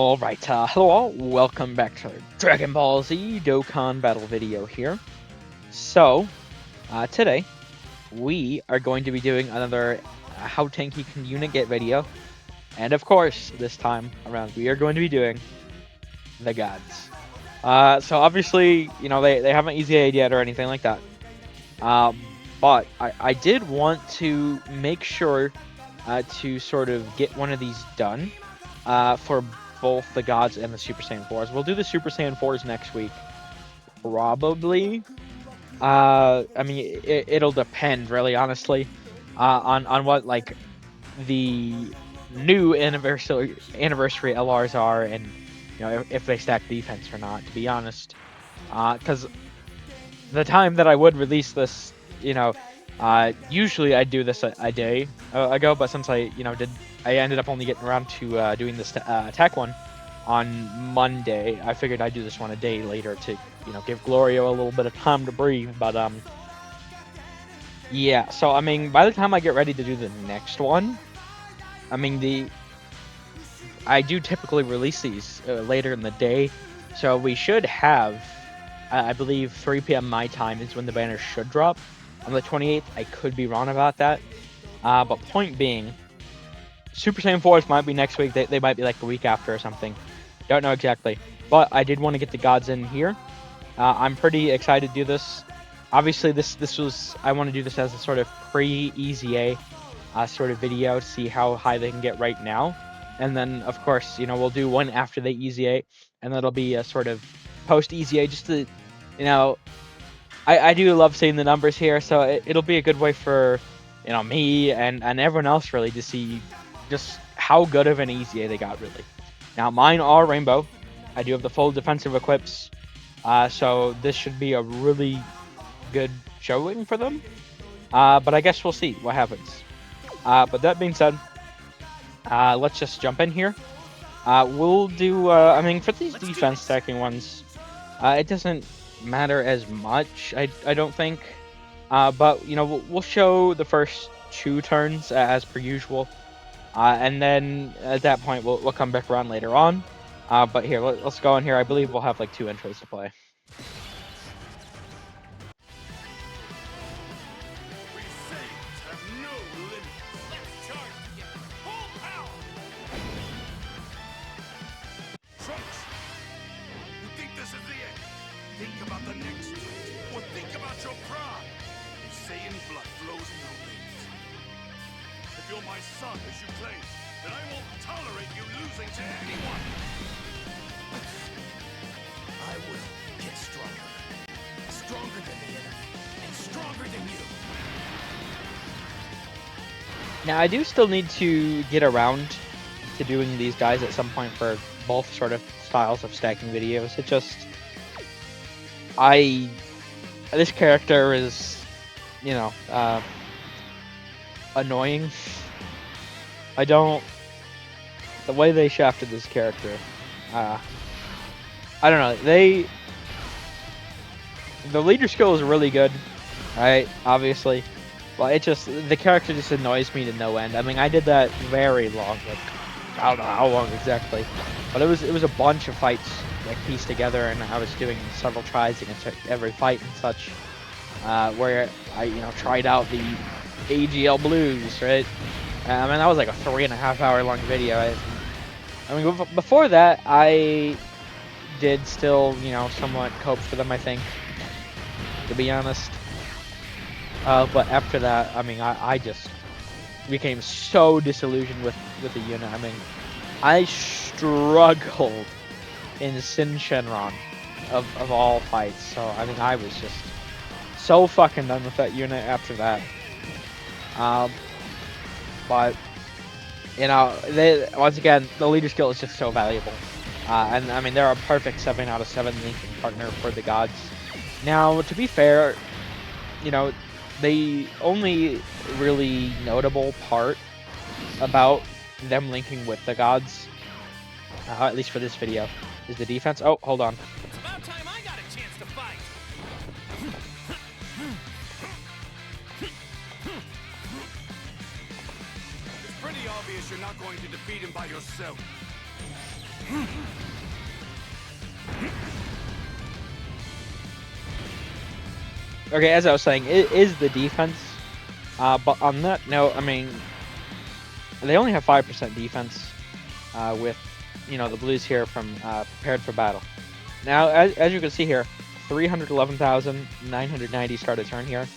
Alright, hello all, welcome back to Dragon Ball Z Dokkan battle video here. So, today, we are going to be doing another How Tanky Can Unit Get video. And of course, this time around, we are going to be doing the gods. So obviously, you know, they haven't EZA'd yet or anything like that. But I did want to make sure to sort of get one of these done for both the gods and the Super Saiyan 4s. We'll do the Super Saiyan 4s next week, probably. I mean, it'll depend, really, honestly, on what like the new anniversary LRs are, and you know if they stack defense or not. To be honest, because the time that I would release this, you know, usually I'd do this a day ago, but since I ended up only getting around to doing this attack one on Monday, I figured I'd do this one a day later to, you know, give Glorio a little bit of time to breathe. But yeah. So I mean, by the time I get ready to do the next one, I mean I do typically release these later in the day, so we should have, I believe 3 p.m. my time is when the banner should drop on the 28th. I could be wrong about that. But point being, Super Saiyan 4s might be next week. They might be like the week after or something. Don't know exactly. But I did want to get the gods in here. I'm pretty excited to do this. Obviously, I want to do this as a sort of pre-EZA sort of video to see how high they can get right now. And then, of course, you know, we'll do one after they EZA, and that'll be a sort of post-EZA just to, you know, I do love seeing the numbers here, so it'll be a good way for, you know, me and everyone else really to see just how good of an EZA they got, really. Now, mine are rainbow. I do have the full defensive equips, so this should be a really good showing for them. But I guess we'll see what happens. But that being said, let's just jump in here. We'll do, I mean, for these defense stacking ones, it doesn't matter as much, I don't think. But, you know, we'll show the first 2 turns as per usual. And then at that point, we'll come back around later on. But here, let's go in here. I believe we'll have like 2 intros to play. Think about the next twist, or think about your pride. Saiyan blood flows in your veins. If you're my son, as you claim, then I won't tolerate you losing to anyone. I will get stronger. Stronger than the enemy, and stronger than you. Now, I do still need to get around to doing these guys at some point for both sort of styles of stacking videos. It just... this character is, you know, annoying. The way they shafted this character, I don't know, the leader skill is really good, right, obviously, but the character just annoys me to no end. I mean, I did that very long, like, I don't know how long exactly, but it was a bunch of fights like pieced together, and I was doing several tries against every fight and such, where I, you know, tried out the AGL blues, right? I mean, that was like a 3.5 hour long video. I mean, before that, I did still, you know, somewhat cope for them, I think, to be honest. But after that, I mean, I just became so disillusioned with the unit. I mean, I struggled in Sin Shenron of all fights, so I mean, I was just so fucking done with that unit after that. But you know, once again, the leader skill is just so valuable, and I mean, they're a perfect 7 out of 7 linking partner for the gods. Now, to be fair, you know, the only really notable part about them linking with the gods, at least for this video, is the defense. Oh, hold on. It's about time I got a chance to fight. It's pretty obvious you're not going to defeat him by yourself. Okay, as I was saying, it is the defense. But on that note, I mean, they only have 5% defense with, the Blues here from prepared for battle. Now, as you can see here, 311,990 start a turn here.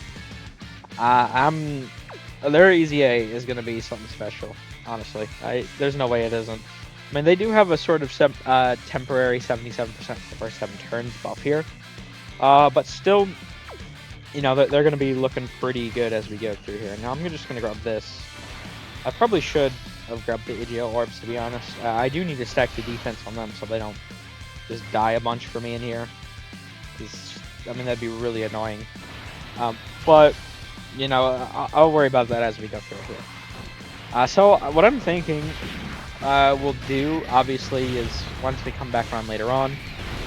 Their EZA is going to be something special, honestly. There's no way it isn't. I mean, they do have a sort of temporary 77% for the first 7 turns buff here. But still, they're going to be looking pretty good as we go through here. Now, I'm just going to grab this. I probably should have grabbed the EGO orbs, to be honest. I do need to stack the defense on them so they don't just die a bunch for me in here. I mean, that'd be really annoying. But, I'll worry about that as we go through here. So, what I'm thinking we'll do, obviously, is once we come back around later on,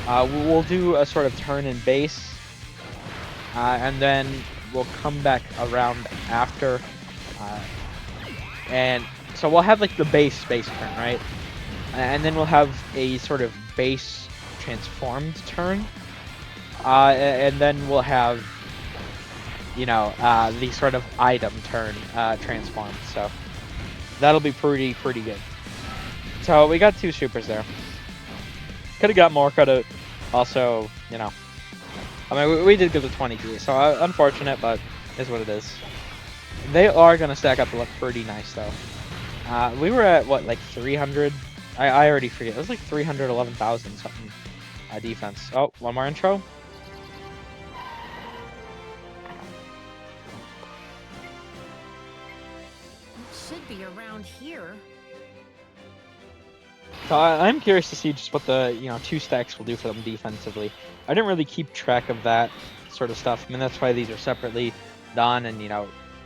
we'll do a sort of turn in base. And then we'll come back around after. And so we'll have like the base turn, right? And then we'll have a sort of base transformed turn. And then we'll have, the sort of item turn transformed. So that'll be pretty good. So we got 2 supers there. Could have got more, could have also, I mean, we did get the 20G, so unfortunate, but is what it is. They are going to stack up to look pretty nice, though. We were at, what, like 300? I already forget. It was like 311,000 something defense. Oh, one more intro. It should be around here. So I'm curious to see just what the 2 stacks will do for them defensively. I didn't really keep track of that sort of stuff. I mean, that's why these are separately done, and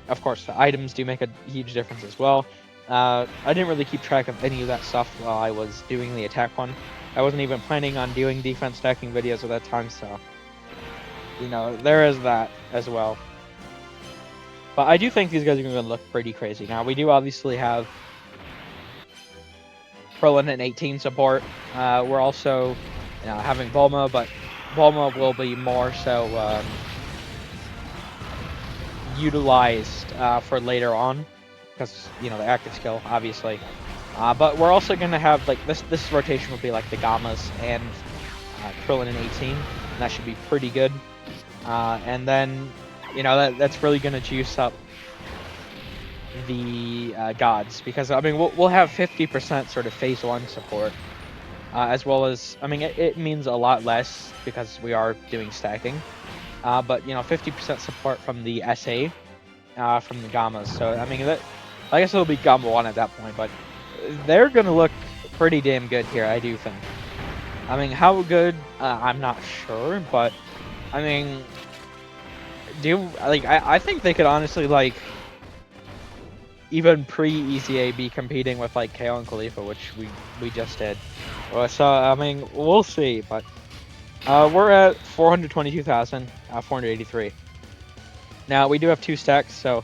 of course the items do make a huge difference as well. I didn't really keep track of any of that stuff while I was doing the attack one. I wasn't even planning on doing defense stacking videos at that time, so there is that as well. But I do think these guys are going to look pretty crazy. Now we do obviously have Krillin and 18 support. We're also having Bulma, but Bulma will be more so utilized for later on because the active skill obviously. But we're also going to have like this rotation will be like the Gammas and Krillin and 18, and that should be pretty good. And then that's really going to juice up the gods, because I mean we'll have 50% sort of phase 1 support, as well as, I mean it means a lot less because we are doing stacking, but 50% support from the SA, from the Gammas. So I mean I guess it'll be Gamma 1 at that point, but they're gonna look pretty damn good here, I do think. I mean, how good, I'm not sure, but I mean, I think they could honestly like even pre-EZA be competing with like KO and Khalifa, which we just did. So I mean, we'll see, but we're at 422,483. Now we do have 2 stacks, so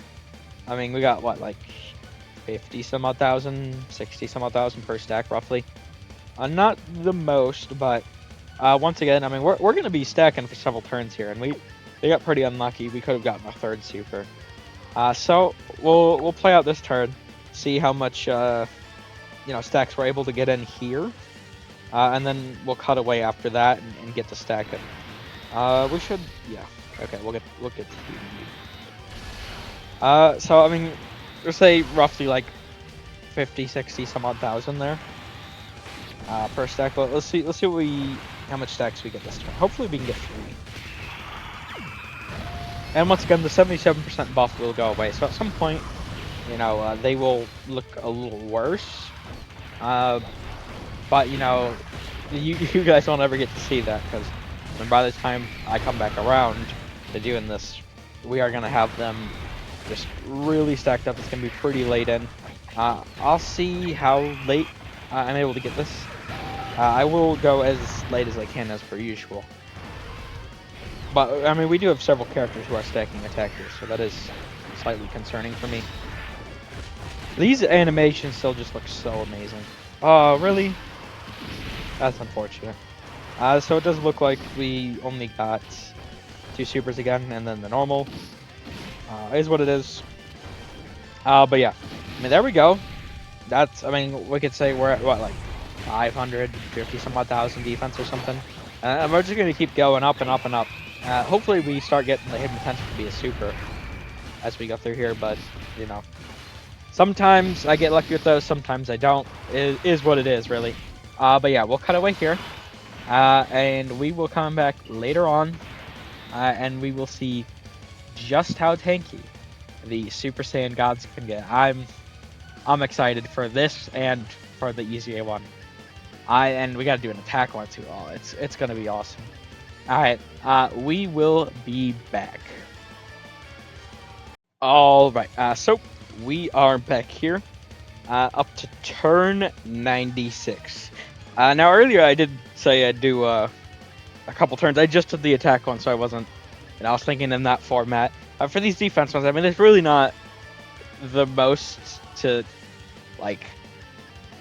I mean we got what, like 50 some odd thousand, 60 some odd thousand per stack roughly. Not the most, but once again, I mean we're gonna be stacking for several turns here, and we got pretty unlucky. We could have gotten a 3rd super. So we'll play out this turn, see how much stacks we're able to get in here, and then we'll cut away after that and get to stacking. We should, yeah, okay, we'll get to so I mean, let's say roughly like 50, 60 some odd thousand there per stack. But let's see how much stacks we get this turn. Hopefully we can get 3. And once again, the 77% buff will go away. So at some point, they will look a little worse. But you guys won't ever get to see that, because by the time I come back around to doing this, we are gonna have them just really stacked up. It's gonna be pretty late in. I'll see how late I'm able to get this. I will go as late as I can, as per usual. But I mean, we do have several characters who are stacking attackers, so that is slightly concerning for me. These animations still just look so amazing. Oh, really? That's unfortunate. So it does look like we only got 2 supers again, and then the normal. Is what it is. But yeah, I mean, there we go. That's, I mean, we could say we're at, what, like, 550 some odd thousand defense or something. And we're just going to keep going up and up and up. Hopefully we start getting the hidden potential to be a super as we go through here, but, you know. Sometimes I get lucky with those, sometimes I don't. It is what it is, really. But yeah, we'll cut away here. And we will come back later on. And we will see just how tanky the Super Saiyan gods can get. I'm excited for this and for the EZA one. And we gotta do an attack one too. Oh, it's gonna be awesome. Alright, we will be back. Alright, so we are back here. Up to turn 96. Now earlier I did say I'd do a couple turns. I just did the attack one, so I wasn't, I was thinking in that format. For these defense ones, I mean, it's really not the most to, like,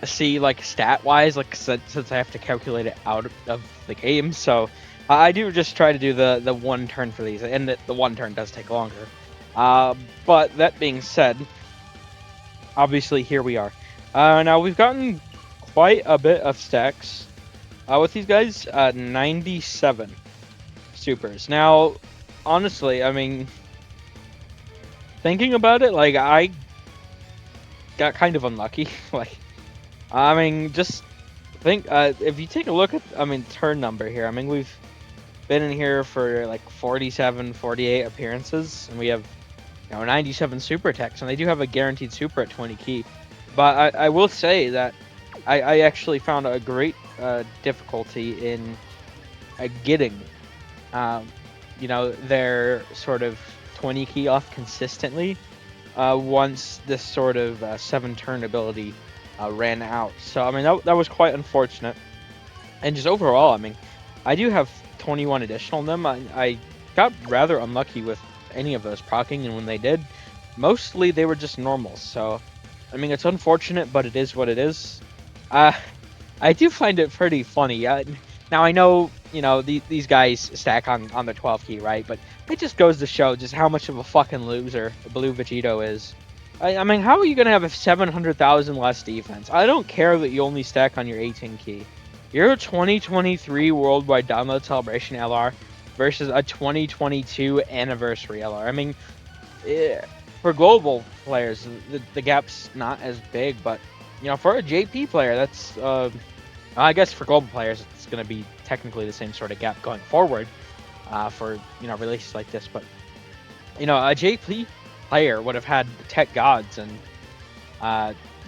see, like, stat-wise, like, since I have to calculate it out of the game, so I do just try to do the one turn for these, and the one turn does take longer. But that being said, obviously, here we are. Now, we've gotten quite a bit of stacks with these guys, 97 supers. Now, honestly, I mean, thinking about it, like, I got kind of unlucky. Like, I mean, just think, if you take a look at, I mean, turn number here, I mean, we've been in here for, like, 47, 48 appearances, and we have, 97 super attacks, and they do have a guaranteed super at 20 key. But I will say that I actually found a great difficulty in getting, their sort of 20 key off consistently once this sort of 7-turn ability ran out. So, I mean, that was quite unfortunate. And just overall, I mean, I do have 21 additional of them. I got rather unlucky with any of those proccing, and when they did, mostly they were just normals. So, I mean, it's unfortunate, but it is what it is. I do find it pretty funny. Now, I know, these guys stack on the 12 key, right? But it just goes to show just how much of a fucking loser Blue Vegito is. I mean, how are you going to have a 700,000 less defense? I don't care that you only stack on your 18 key. Your 2023 Worldwide Download Celebration LR versus a 2022 Anniversary LR. I mean, for global players, the gap's not as big, but, for a JP player, that's, I guess for global players, it's going to be technically the same sort of gap going forward for, releases like this. But, a JP player would have had the Tech Gods in,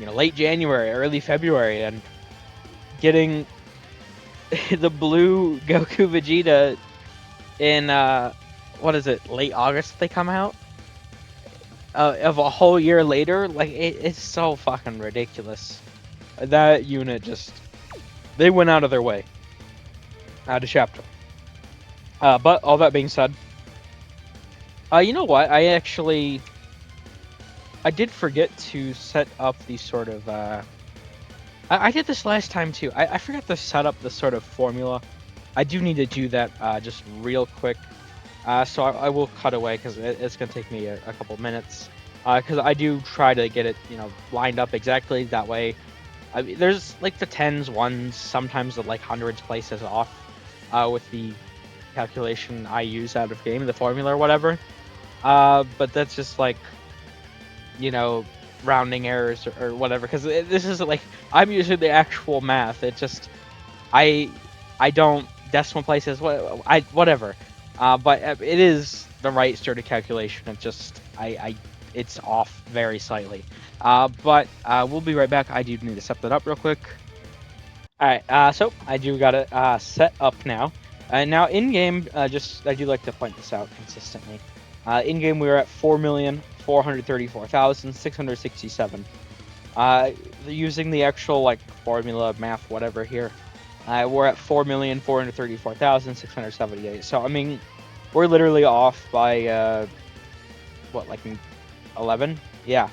late January, early February, and getting the blue Goku Vegeta in, late August they come out? Of a whole year later? Like, it's so fucking ridiculous. That unit just, they went out of their way. Out of chapter. But all that being said, you know what? I did forget to set up the sort of, I did this last time too. I forgot to set up the sort of formula. I do need to do that just real quick. So I will cut away because it's going to take me a couple minutes. Because I do try to get it, lined up exactly that way. There's like the 10s, 1s, sometimes the like 100s places off with the calculation I use out of game, the formula or whatever. But that's just like, rounding errors or whatever. Because this is like, I'm using the actual math. It just, I don't decimal places, whatever. But it is the right sort of calculation. It's just, it's off very slightly. But we'll be right back. I do need to set that up real quick. Alright, so I do got it set up now. Now in-game, I do like to point this out consistently. In-game we are at 4,434,667. Using the actual like formula, math, whatever here. We're at 4,434,678. So, I mean, we're literally off by, 11? Yeah.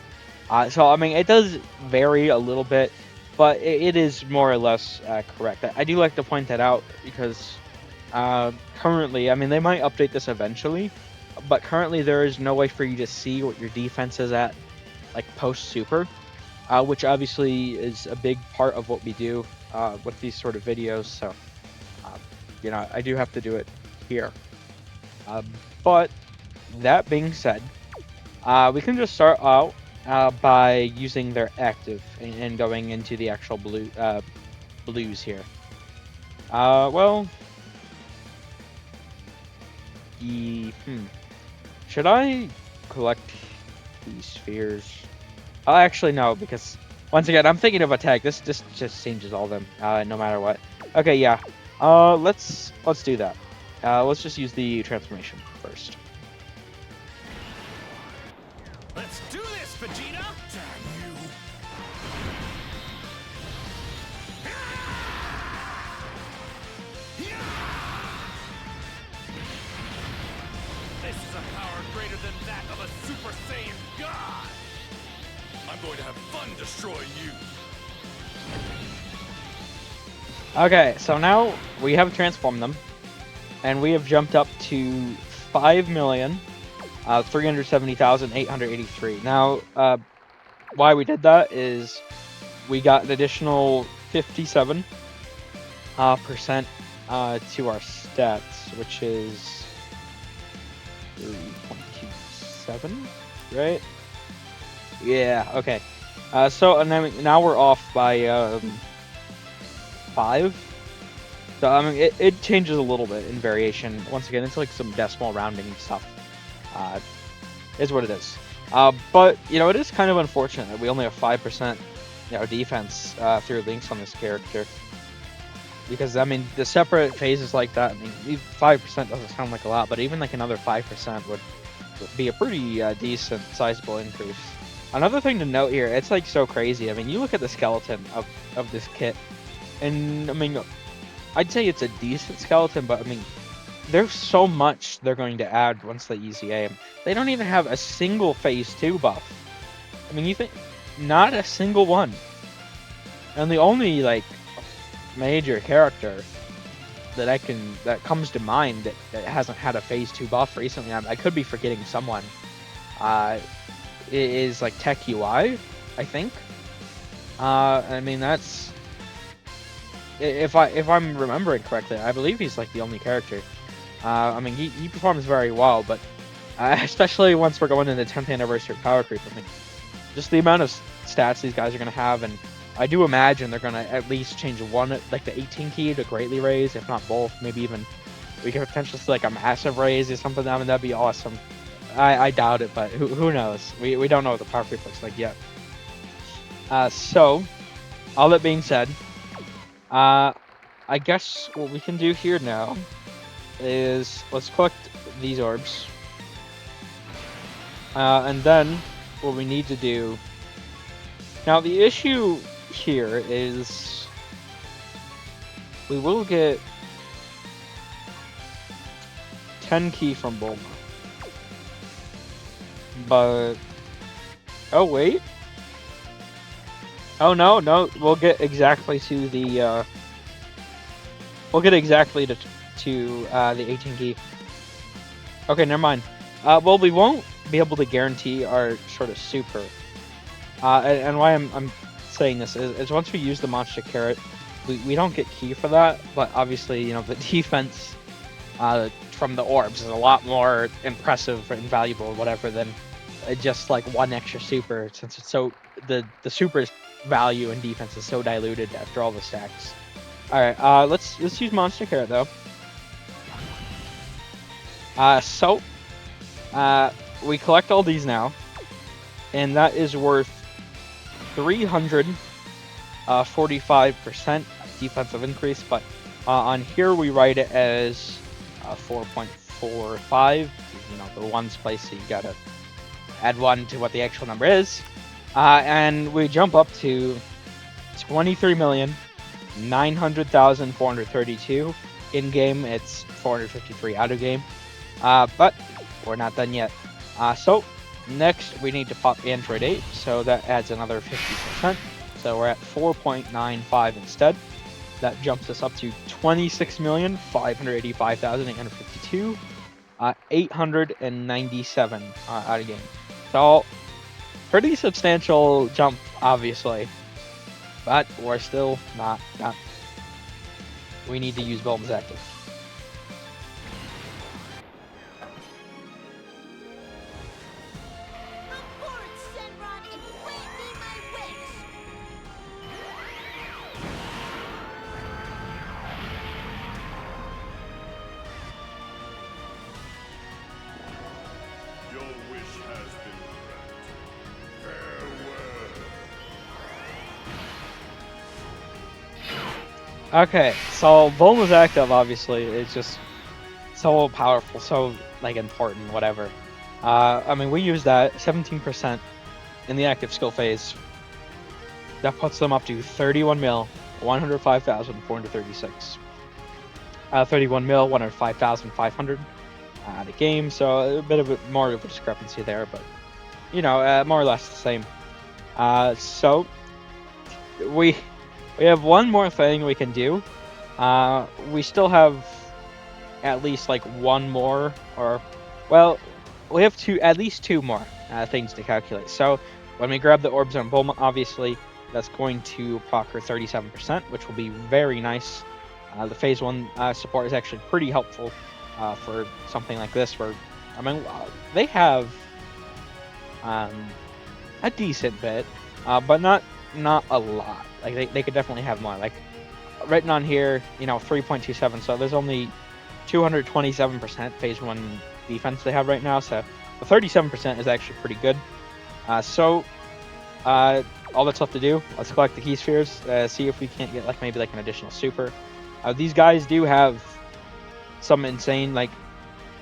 So, I mean, it does vary a little bit, but it is more or less correct. I do like to point that out because Currently, I mean, they might update this eventually, but currently there is no way for you to see what your defense is at, like post super, which obviously is a big part of what we do with these sort of videos. So, you know, I do have to do it here. But that being said, we can just start out by using their active and going into the actual blues here. Well, should I collect these spheres? Oh, actually no, because once again, I'm thinking of attack. This just changes all of them, no matter what. Okay, yeah. Let's do that. Let's just use the transformation first. Let's do this, Vegeta! Damn you! This is a power greater than that of a Super Saiyan God! I'm going to have fun destroying you! Okay, so now we have transformed them, and we have jumped up to 5,370,883. Now, why we did that is we got an additional 57% to our stats, which is 3.27, right? Yeah, okay. So and then now we're off by 5. So I mean, it changes a little bit in variation. Once again, it's like some decimal rounding stuff. Is what it is. But you know, it is kind of unfortunate that we only have 5%, you know, defense through links on this character. Because I mean, the separate phases like that, I mean, 5% doesn't sound like a lot, but even like another 5% would be a pretty decent, sizable increase. Another thing to note here, it's like so crazy. I mean, you look at the skeleton of this kit, and I mean, I'd say it's a decent skeleton, but I mean, there's so much they're going to add once they EZA him. They don't even have a single phase 2 buff. I mean, you think, not a single one. And the only like major character that comes to mind that hasn't had a phase 2 buff recently, I could be forgetting someone, is like Tech UI, I think. I mean, that's, if I'm remembering correctly, I believe he's like the only character. I mean, he performs very well, but especially once we're going into the 10th anniversary power creep, I mean, just the amount of stats these guys are going to have, and I do imagine they're going to at least change one, like the 18 key to greatly raise, if not both. Maybe even we could potentially see like a massive raise or something. I mean, that'd be awesome. I doubt it, but who knows? We don't know what the power creep looks like yet. So, all that being said, I guess what we can do here now is let's collect these orbs. And then what we need to do... Now, the issue here is we will get 10 key from Bulma. But... Oh, wait. Oh, no, we'll get exactly to the, we'll get exactly to the 18 key. Okay, never mind. Well, we won't be able to guarantee our sort of super. And why I'm saying this is once we use the monster carrot, we don't get key for that, but obviously, you know, the defense from the orbs is a lot more impressive and valuable or whatever than just like one extra super, since it's so the super's value and defense is so diluted after all the stacks. All right, let's use monster carrot though. So we collect all these now, and that is worth 345% defensive increase, but on here we write it as 4.45. You know, the ones place, so you gotta add 1 to what the actual number is, and we jump up to 23,900,432 in game. It's 453 out of game, but we're not done yet. So next we need to pop Android 8, so that adds another 50%. So we're at 4.95 instead. That jumps us up to 26,585,852, 897 out of game. So pretty substantial jump, obviously, but we're still not done. We need to use Bulma's active. Your wish has been granted. Farewell. Okay, so Bulma's active obviously is just so powerful, so like important, whatever. I mean, we use that 17% in the active skill phase. That puts them up to 31,105,436. 31,105,500 out of game, so a bit of more of a discrepancy there, but you know, more or less the same. So we have one more thing we can do. We still have at least like one more, or well, we have at least two more things to calculate. So when we grab the orbs on Bulma, obviously that's going to proc her 37%, which will be very nice. The phase 1 support is actually pretty helpful for something like this, where I mean they have a decent bit, but not a lot. Like they could definitely have more. Like written on here, you know, 3.27. So there's only 227% phase 1 defense they have right now. So the 37% is actually pretty good. All that's left to do, let's collect the key spheres, see if we can't get like maybe like an additional super. These guys do have some insane, like,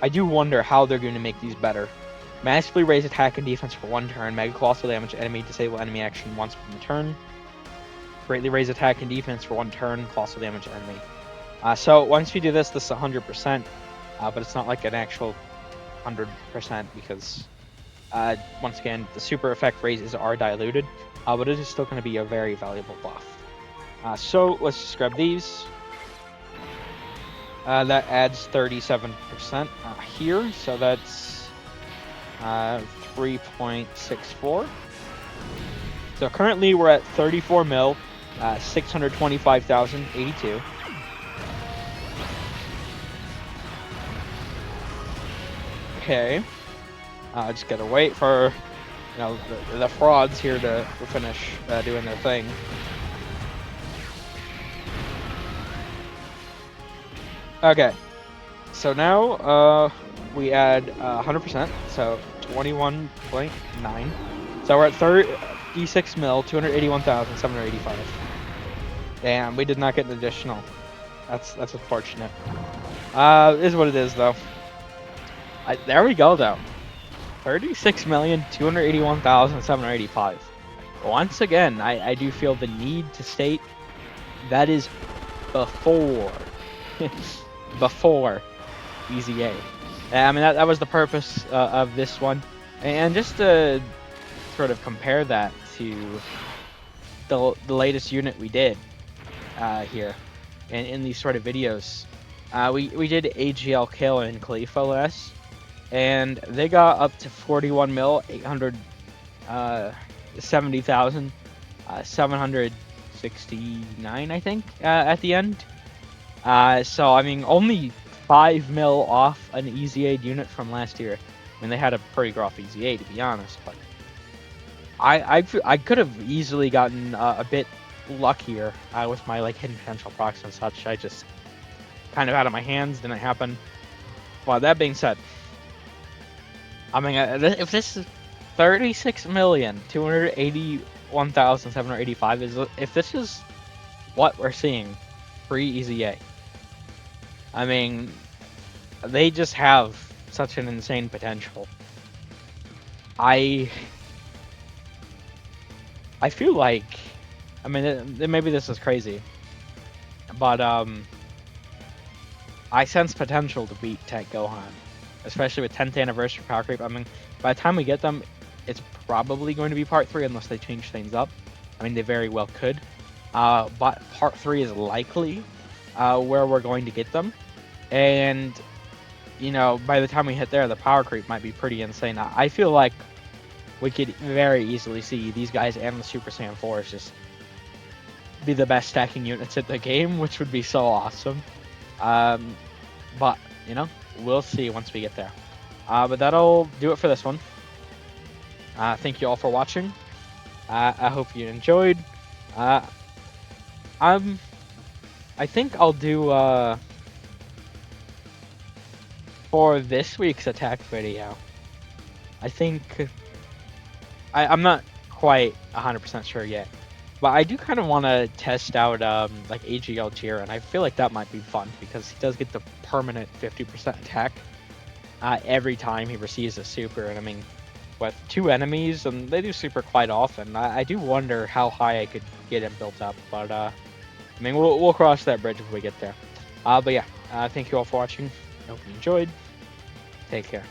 I do wonder how they're going to make these better. Massively raise attack and defense for 1 turn, mega colossal damage enemy, disable enemy action once per turn. Greatly raise attack and defense for 1 turn, colossal damage enemy. So once we do this is 100%, but it's not like an actual 100% because once again, the super effect raises are diluted, but it is still going to be a very valuable buff. So let's just grab these. That adds 37% here, so that's 3.64. So currently we're at 34 mil, 625,082. Okay. Just gotta wait for, you know, the frauds here to finish doing their thing. Okay, so now we add 100%, so 21.9. So we're at 36 mil, 281,785. Damn, we did not get an additional. That's unfortunate. Is what it is though. There we go though. 36,281,785. Once again, I do feel the need to state that is before before EZA. I mean that was the purpose of this one, and just to sort of compare that to the latest unit we did here in these sort of videos. We did AGL Kill and Khalifa last, and they got up to 41 mil, 870,769, I think, at the end. So I mean, only 5 mil off an EZA unit from last year. I mean, they had a pretty rough EZA, to be honest, but I could have easily gotten a bit luckier with my like hidden potential procs and such. I just kind of out of my hands, didn't happen. Well, that being said, I mean, if this is 36,281,785 is, if this is what we're seeing pre-EZA, I mean, they just have such an insane potential. I feel like, I mean, maybe this is crazy, but I sense potential to beat Tech Gohan, especially with 10th anniversary power creep. I mean, by the time we get them, it's probably going to be part 3 unless they change things up. I mean, they very well could. but part 3 is likely where we're going to get them. And, you know, by the time we hit there, the power creep might be pretty insane. I feel like we could very easily see these guys and the Super Saiyan 4s just be the best stacking units in the game, which would be so awesome. But, you know, we'll see once we get there. But that'll do it for this one. Thank you all for watching. I hope you enjoyed. I think I'll do for this week's attack video. I think I'm not quite 100% sure yet, but I do kind of want to test out like AGL Jiren, and I feel like that might be fun because he does get the permanent 50% attack every time he receives a super, and I mean, with 2 enemies, and they do super quite often, I do wonder how high I could get him built up, but I mean, we'll cross that bridge if we get there. But yeah, thank you all for watching. I hope you enjoyed. Take care.